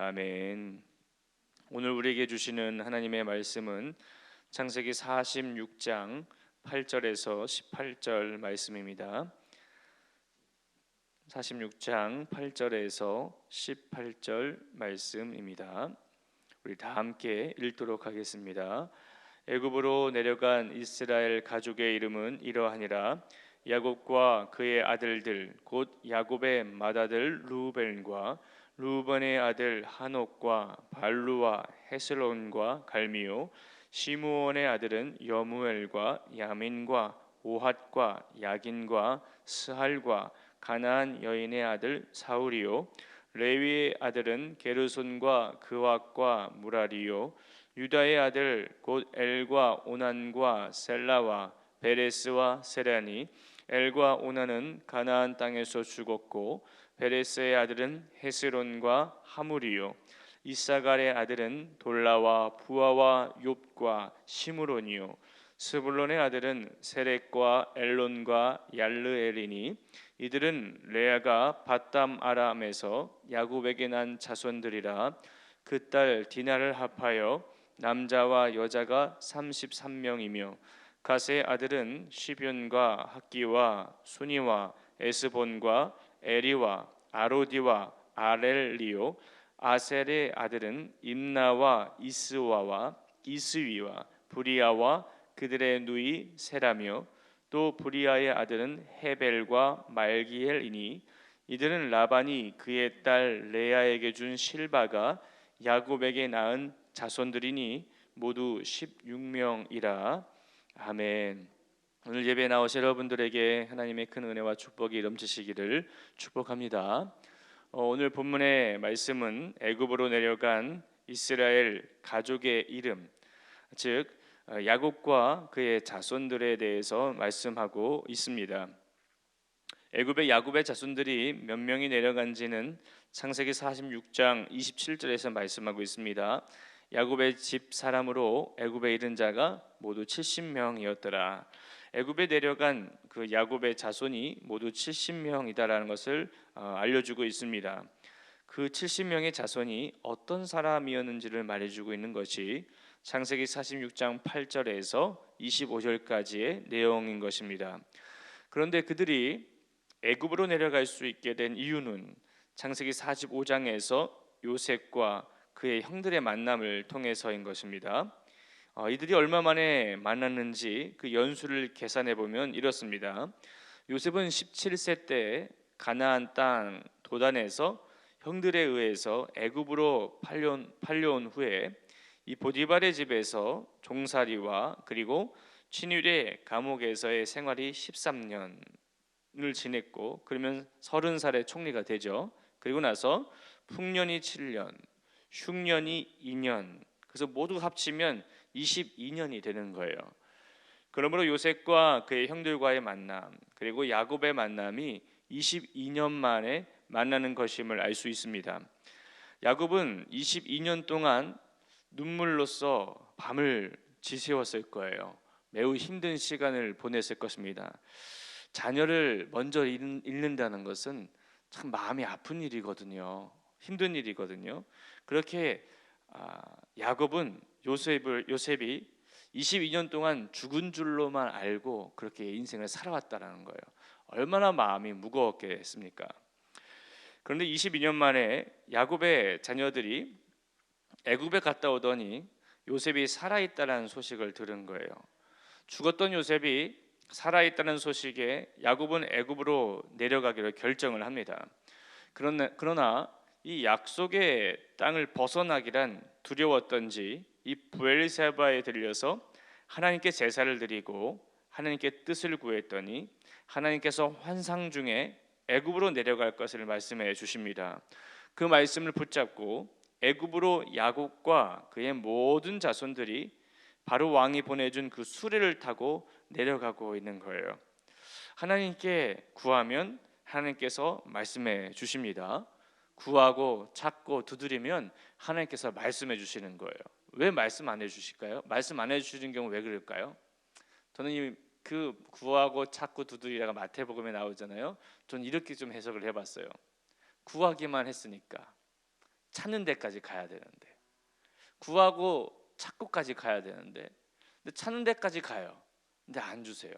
아멘. 오늘 우리에게 주시는 하나님의 말씀은 창세기 46장 8절에서 18절 말씀입니다. 46장 8절에서 18절 말씀입니다. 우리 다 함께 읽도록 하겠습니다. 애굽으로 내려간 이스라엘 가족의 이름은 이러하니라. 야곱과 그의 아들들 곧 야곱의 맏아들 루벤과 루벤의 아들 한옥과 발루와 헤슬론과 갈미요, 시므온의 아들은 여무엘과 야민과 오핫과 야긴과 스할과 가나안 여인의 아들 사울이요, 레위의 아들은 게르손과 그왁과 무라리요, 유다의 아들 곧 엘과 오난과 셀라와 베레스와 세라니. 엘과 오난은 가나안 땅에서 죽었고 베레스의 아들은 헤스론과 하물이요, 이사갈의 아들은 돌라와 부아와 욥과 시므론이요, 스불론의 아들은 세렉과 엘론과 얄르엘이니. 이들은 레아가 바담 아람에서 야곱에게 난 자손들이라. 그 딸 디나를 합하여 남자와 여자가 33명이며 가세의 아들은 시뷴과 학기와 수니와 에스본과 에리와 아로디와 아렐리오. 아셀의 아들은 임나와 이스와와 이스위와 브리아와 그들의 누이 세라며 또 브리아의 아들은 헤벨과 말기엘이니. 이들은 라반이 그의 딸 레아에게 준 실바가 야곱에게 낳은 자손들이니 모두 16명이라. 아멘. 오늘 예배에 나오신 여러분들에게 하나님의 큰 은혜와 축복이 넘치시기를 축복합니다. 오늘 본문의 말씀은 애굽으로 내려간 이스라엘 가족의 이름, 즉 야곱과 그의 자손들에 대해서 말씀하고 있습니다. 애굽의 야곱의 자손들이 몇 명이 내려간지는 창세기 46장 27절에서 말씀하고 있습니다. 야곱의 집 사람으로 애굽에 이른 자가 모두 70명이었더라. 애굽에 내려간 그 야곱의 자손이 모두 70명이다라는 것을 알려주고 있습니다. 그 70명의 자손이 어떤 사람이었는지를 말해주고 있는 것이 창세기 46장 8절에서 25절까지의 내용인 것입니다. 그런데 그들이 애굽으로 내려갈 수 있게 된 이유는 창세기 45장에서 요셉과 그의 형들의 만남을 통해서인 것입니다. 이들이 얼마 만에 만났는지 그 연수를 계산해 보면 이렇습니다. 요셉은 17세 때 가나안 땅 도단에서 형들에 의해서 애굽으로 팔려온 후에 이 보디발의 집에서 종살이와 그리고 친위대 감옥에서의 생활이 13년을 지냈고, 그러면 30살의 총리가 되죠. 그리고 나서 풍년이 7년, 흉년이 2년, 그래서 모두 합치면 22년이 되는 거예요. 그러므로 요셉과 그의 형들과의 만남, 그리고 야곱의 만남이 22년 만에 만나는 것임을 알 수 있습니다. 야곱은 22년 동안 눈물로써 밤을 지새웠을 거예요. 매우 힘든 시간을 보냈을 것입니다. 자녀를 먼저 잃는다는 것은 참 마음이 아픈 일이거든요. 힘든 일이거든요. 그렇게 야곱은 요셉이 22년 동안 죽은 줄로만 알고 그렇게 인생을 살아왔다라는 거예요. 얼마나 마음이 무거웠겠습니까? 그런데 22년 만에 야곱의 자녀들이 애굽에 갔다 오더니 요셉이 살아있다는 소식을 들은 거예요. 죽었던 요셉이 살아있다는 소식에 야곱은 애굽으로 내려가기로 결정을 합니다. 그러나 이 약속의 땅을 벗어나기란 두려웠던지 이 브엘세바에 들려서 하나님께 제사를 드리고 하나님께 뜻을 구했더니 하나님께서 환상 중에 애굽으로 내려갈 것을 말씀해 주십니다. 그 말씀을 붙잡고 애굽으로 야곱과 그의 모든 자손들이 바로 왕이 보내준 그 수레를 타고 내려가고 있는 거예요. 하나님께 구하면 하나님께서 말씀해 주십니다. 구하고 찾고 두드리면 하나님께서 말씀해 주시는 거예요. 왜 말씀 안 해주실까요? 말씀 안 해주시는 경우 왜 그럴까요? 저는 그 구하고 찾고 두드리라가 마태복음에 나오잖아요. 저는 이렇게 좀 해석을 해봤어요. 구하기만 했으니까, 찾는 데까지 가야 되는데, 구하고 찾고까지 가야 되는데, 근데 찾는 데까지 가요. 근데 안 주세요.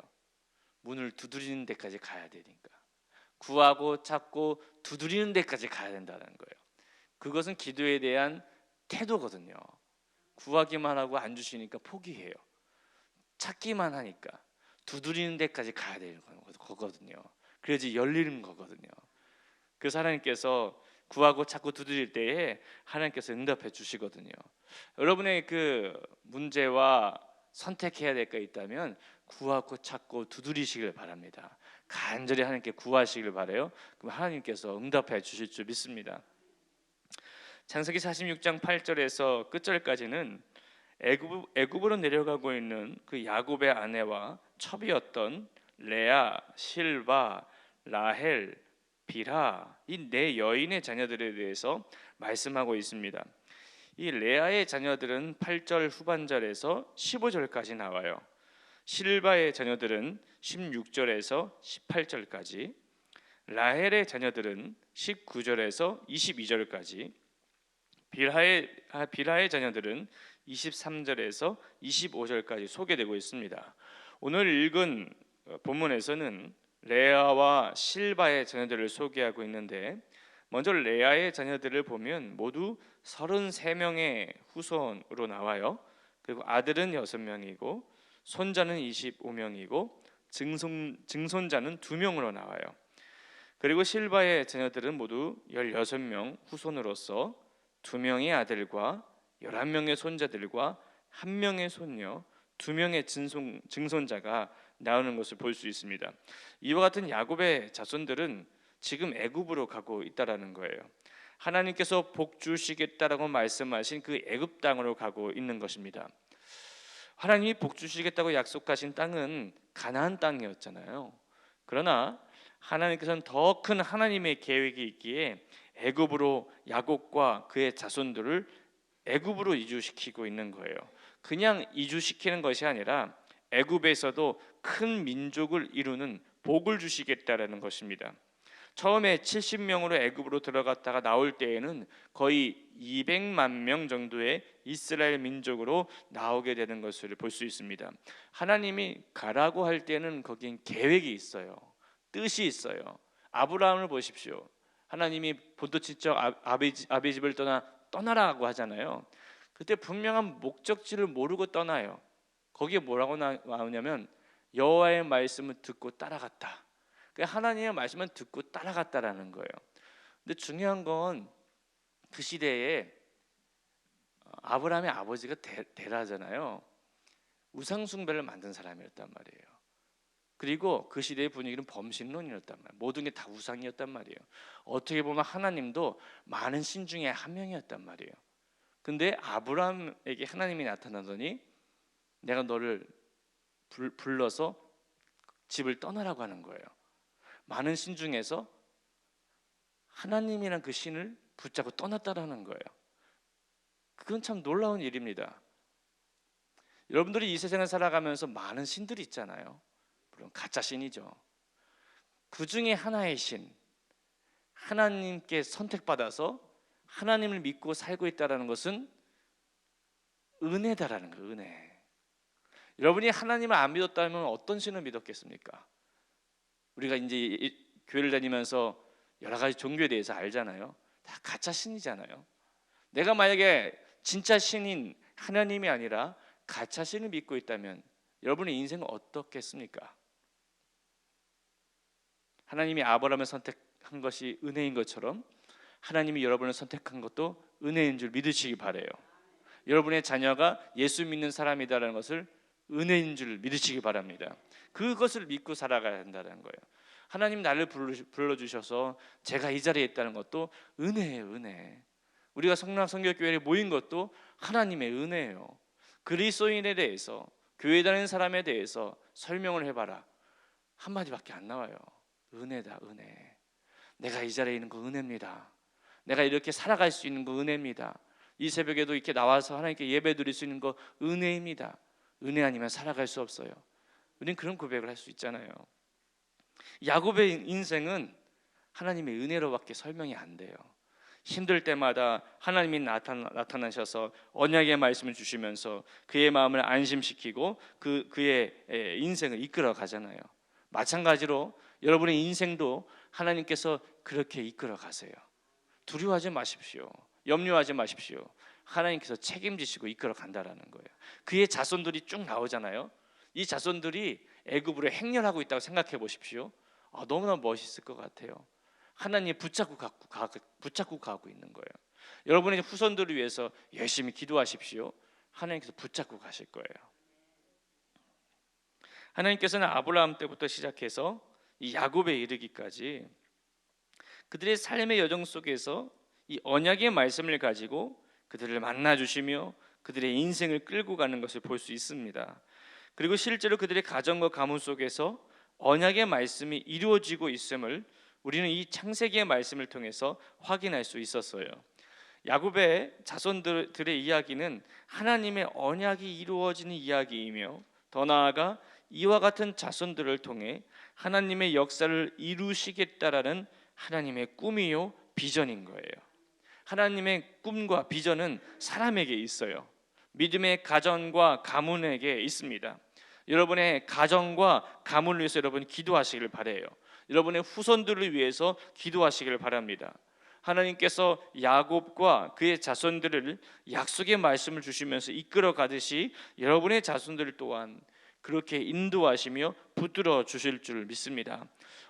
문을 두드리는 데까지 가야 되니까. 구하고 찾고 두드리는 데까지 가야 된다는 거예요. 그것은 기도에 대한 태도거든요. 구하기만 하고 안 주시니까 포기해요. 찾기만 하니까 두드리는 데까지 가야 되는 거거든요. 그래야지 열리는 거거든요. 그래서 하나님께서 구하고 찾고 두드릴 때에 하나님께서 응답해 주시거든요. 여러분의 그 문제와 선택해야 될 게 있다면 구하고 찾고 두드리시길 바랍니다. 간절히 하나님께 구하시길 바라요. 그럼 하나님께서 응답해 주실 줄 믿습니다. 창세기 46장 8절에서 끝절까지는 애굽으로 내려가고 있는 그 야곱의 아내와 첩이었던 레아, 실바, 라헬, 빌하, 이 네 여인의 자녀들에 대해서 말씀하고 있습니다. 이 레아의 자녀들은 8절 후반절에서 15절까지 나와요. 실바의 자녀들은 16절에서 18절까지, 라헬의 자녀들은 19절에서 22절까지, 빌하의 자녀들은 23절에서 25절까지 소개되고 있습니다. 오늘 읽은 본문에서는 레아와 실바의 자녀들을 소개하고 있는데, 먼저 레아의 자녀들을 보면 모두 33명의 후손으로 나와요. 그리고 아들은 6명이고 손자는 25명이고 증손자는 2명으로 나와요. 그리고 실바의 자녀들은 모두 16명 후손으로서 2명의 아들과 11명의 손자들과 1명의 손녀, 2명의 증손자가 나오는 것을 볼 수 있습니다. 이와 같은 야곱의 자손들은 지금 애굽으로 가고 있다라는 거예요. 하나님께서 복 주시겠다라고 말씀하신 그 애굽 땅으로 가고 있는 것입니다. 하나님이 복 주시겠다고 약속하신 땅은 가나안 땅이었잖아요. 그러나 하나님께서는 더 큰 하나님의 계획이 있기에 애굽으로 야곱과 그의 자손들을 애굽으로 이주시키고 있는 거예요. 그냥 이주시키는 것이 아니라 애굽에서도 큰 민족을 이루는 복을 주시겠다라는 것입니다. 처음에 70명으로 애굽으로 들어갔다가 나올 때에는 거의 200만 명 정도의 이스라엘 민족으로 나오게 되는 것을 볼 수 있습니다. 하나님이 가라고 할 때는 거기엔 계획이 있어요. 뜻이 있어요. 아브라함을 보십시오. 하나님이 본토친척 아비 집을 떠나라고 하잖아요. 그때 분명한 목적지를 모르고 떠나요. 거기에 뭐라고 나오냐면 여호와의 말씀을 듣고 따라갔다. 하나님의 말씀을 듣고 따라갔다라는 거예요. 근데 중요한 건 그 시대에 아브라함의 아버지가 데라잖아요. 우상 숭배를 만든 사람이었단 말이에요. 그리고 그 시대의 분위기는 범신론이었단 말이에요. 모든 게 다 우상이었단 말이에요. 어떻게 보면 하나님도 많은 신 중에 한 명이었단 말이에요. 근데 아브라함에게 하나님이 나타나더니 내가 너를 불러서 집을 떠나라고 하는 거예요. 많은 신 중에서 하나님이란 그 신을 붙잡고 떠났다라는 거예요. 그건 참 놀라운 일입니다. 여러분들이 이 세상을 살아가면서 많은 신들이 있잖아요. 물론 가짜 신이죠. 그 중에 하나의 신, 하나님께 선택받아서 하나님을 믿고 살고 있다는 것은 은혜다라는 거예요. 은혜. 여러분이 하나님을 안 믿었다면 어떤 신을 믿었겠습니까? 우리가 이제 교회를 다니면서 여러 가지 종교에 대해서 알잖아요. 다 가짜 신이잖아요. 내가 만약에 진짜 신인 하나님이 아니라 가짜 신을 믿고 있다면 여러분의 인생은 어떻겠습니까? 하나님이 아브라함을 선택한 것이 은혜인 것처럼 하나님이 여러분을 선택한 것도 은혜인 줄 믿으시기 바라요. 여러분의 자녀가 예수 믿는 사람이다라는 것을 은혜인 줄 믿으시기 바랍니다. 그것을 믿고 살아가야 한다는 거예요. 하나님 나를 불러주셔서 제가 이 자리에 있다는 것도 은혜예요. 은혜. 우리가 성남성결교회에 모인 것도 하나님의 은혜예요. 그리스도인에 대해서, 교회 다니는 사람에 대해서 설명을 해봐라. 한마디밖에 안 나와요. 은혜다. 은혜. 내가 이 자리에 있는 거 은혜입니다. 내가 이렇게 살아갈 수 있는 거 은혜입니다. 이 새벽에도 이렇게 나와서 하나님께 예배 드릴 수 있는 거 은혜입니다. 은혜 아니면 살아갈 수 없어요. 우리는 그런 고백을 할 수 있잖아요. 야곱의 인생은 하나님의 은혜로밖에 설명이 안 돼요. 힘들 때마다 하나님이 나타나셔서 언약의 말씀을 주시면서 그의 마음을 안심시키고 그의 인생을 이끌어 가잖아요. 마찬가지로 여러분의 인생도 하나님께서 그렇게 이끌어 가세요. 두려워하지 마십시오. 염려하지 마십시오. 하나님께서 책임지시고 이끌어 간다라는 거예요. 그의 자손들이 쭉 나오잖아요. 이 자손들이 애굽으로 행렬하고 있다고 생각해 보십시오. 너무나 멋있을 것 같아요. 하나님 붙잡고 가고 있는 거예요. 여러분의 후손들을 위해서 열심히 기도하십시오. 하나님께서 붙잡고 가실 거예요. 하나님께서는 아브라함 때부터 시작해서 이 야곱에 이르기까지 그들의 삶의 여정 속에서 이 언약의 말씀을 가지고 그들을 만나 주시며 그들의 인생을 끌고 가는 것을 볼 수 있습니다. 그리고 실제로 그들의 가정과 가문 속에서 언약의 말씀이 이루어지고 있음을 우리는 이 창세기의 말씀을 통해서 확인할 수 있었어요. 야곱의 자손들의 이야기는 하나님의 언약이 이루어지는 이야기이며 더 나아가 이와 같은 자손들을 통해 하나님의 역사를 이루시겠다라는 하나님의 꿈이요 비전인 거예요. 하나님의 꿈과 비전은 사람에게 있어요. 믿음의 가정과 가문에게 있습니다. 여러분의 가정과 가문을 위해서 여러분 기도하시기를 바라요. 여러분의 후손들을 위해서 기도하시기를 바랍니다. 하나님께서 야곱과 그의 자손들을 약속의 말씀을 주시면서 이끌어 가듯이 여러분의 자손들 또한 그렇게 인도하시며 붙들어 주실 줄 믿습니다.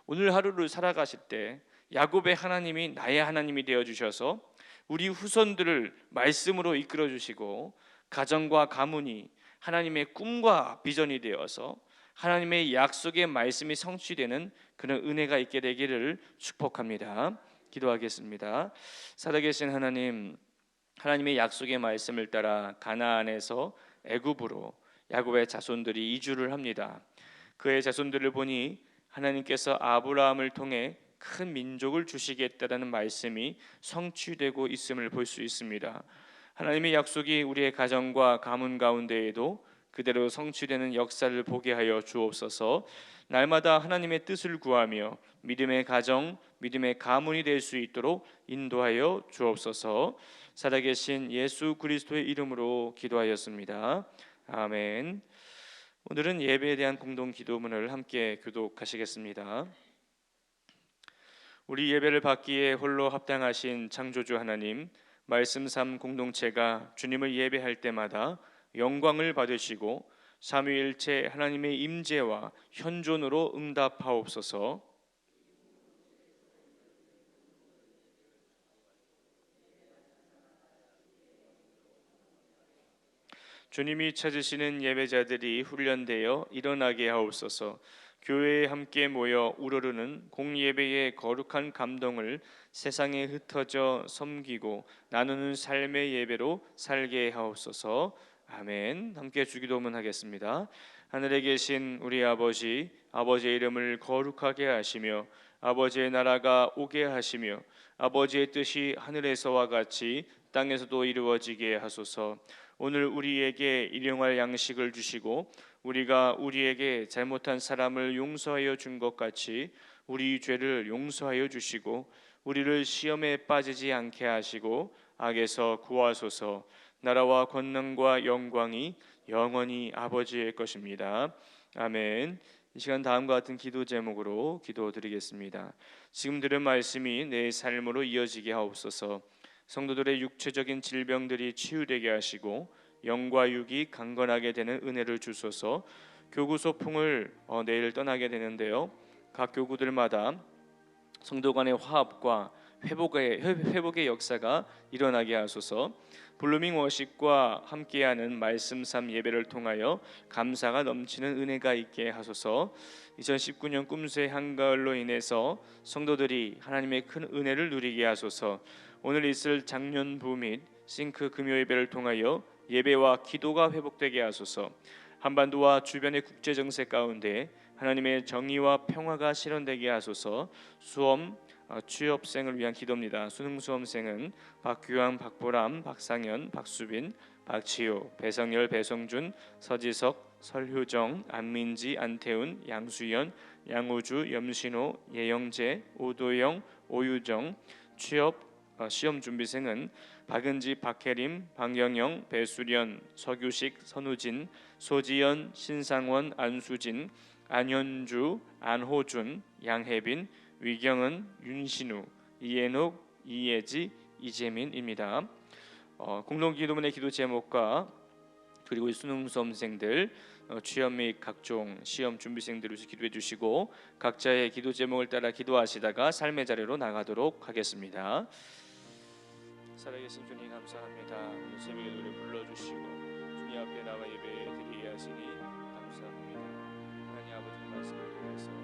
오늘 하루를 살아가실 때 야곱의 하나님이 나의 하나님이 되어 주셔서 우리 후손들을 말씀으로 이끌어 주시고 가정과 가문이 하나님의 꿈과 비전이 되어서 하나님의 약속의 말씀이 성취되는 그런 은혜가 있게 되기를 축복합니다. 기도하겠습니다. 살아계신 하나님, 하나님의 약속의 말씀을 따라 가나안에서 애굽으로 야곱의 자손들이 이주를 합니다. 그의 자손들을 보니 하나님께서 아브라함을 통해 큰 민족을 주시겠다라는 말씀이 성취되고 있음을 볼 수 있습니다. 하나님의 약속이 우리의 가정과 가문 가운데에도 그대로 성취되는 역사를 보게 하여 주옵소서. 날마다 하나님의 뜻을 구하며 믿음의 가정, 믿음의 가문이 될 수 있도록 인도하여 주옵소서. 살아계신 예수 그리스도의 이름으로 기도하였습니다. 아멘. 오늘은 예배에 대한 공동 기도문을 함께 교독하시겠습니다. 우리 예배를 받기에 홀로 합당하신 창조주 하나님, 말씀 삶 공동체가 주님을 예배할 때마다 영광을 받으시고 삼위일체 하나님의 임재와 현존으로 응답하옵소서. 주님이 찾으시는 예배자들이 훈련되어 일어나게 하옵소서. 교회에 함께 모여 우러르는 공예배의 거룩한 감동을 세상에 흩어져 섬기고 나누는 삶의 예배로 살게 하옵소서. 아멘. 함께 주기도문 하겠습니다. 하늘에 계신 우리 아버지, 아버지의 이름을 거룩하게 하시며 아버지의 나라가 오게 하시며 아버지의 뜻이 하늘에서와 같이 땅에서도 이루어지게 하소서. 오늘 우리에게 일용할 양식을 주시고 우리가 우리에게 잘못한 사람을 용서하여 준 것 같이 우리 죄를 용서하여 주시고 우리를 시험에 빠지지 않게 하시고 악에서 구하소서. 나라와 권능과 영광이 영원히 아버지의 것입니다. 아멘. 이 시간 다음과 같은 기도 제목으로 기도드리겠습니다. 지금 들은 말씀이 내 삶으로 이어지게 하옵소서. 성도들의 육체적인 질병들이 치유되게 하시고 영과 육이 강건하게 되는 은혜를 주소서. 교구 소풍을 내일 떠나게 되는데요. 각 교구들마다 성도 간의 화합과 회복의 역사가 일어나게 하소서. 블루밍 워십과 함께하는 말씀 삶 예배를 통하여 감사가 넘치는 은혜가 있게 하소서. 2019년 꿈새 한가을로 인해서 성도들이 하나님의 큰 은혜를 누리게 하소서. 오늘 있을 장년부 및 싱크 금요 예배를 통하여 예배와 기도가 회복되게 하소서. 한반도와 주변의 국제 정세 가운데 하나님의 정의와 평화가 실현되게 하소서. 수험 취업생을 위한 기도입니다. 수능 수험생은 박규환, 박보람, 박상현, 박수빈, 박지호, 배성열, 배성준, 서지석, 설효정, 안민지, 안태훈, 양수연, 양우주, 염신호, 예영재, 오도영, 오유정 취업 시험 준비생은 박은지, 박혜림, 방영영, 배수련, 서규식, 선우진, 소지연, 신상원, 안수진, 안현주, 안호준, 양혜빈, 위경은, 윤신우, 이해녹, 이예지, 이재민입니다. 공동기도문의 기도 제목과 그리고 수능 수험생들, 취업 및 각종 시험 준비생들을 위해서 기도해 주시고 각자의 기도 제목을 따라 기도하시다가 삶의 자리로 나가도록 하겠습니다. 살아계신 주님 감사합니다. 오늘 새벽에 노래 불러주시고 주님 앞에 나와 예배 드리게 하시니 감사합니다. 하나님 아버지 말씀을 통해서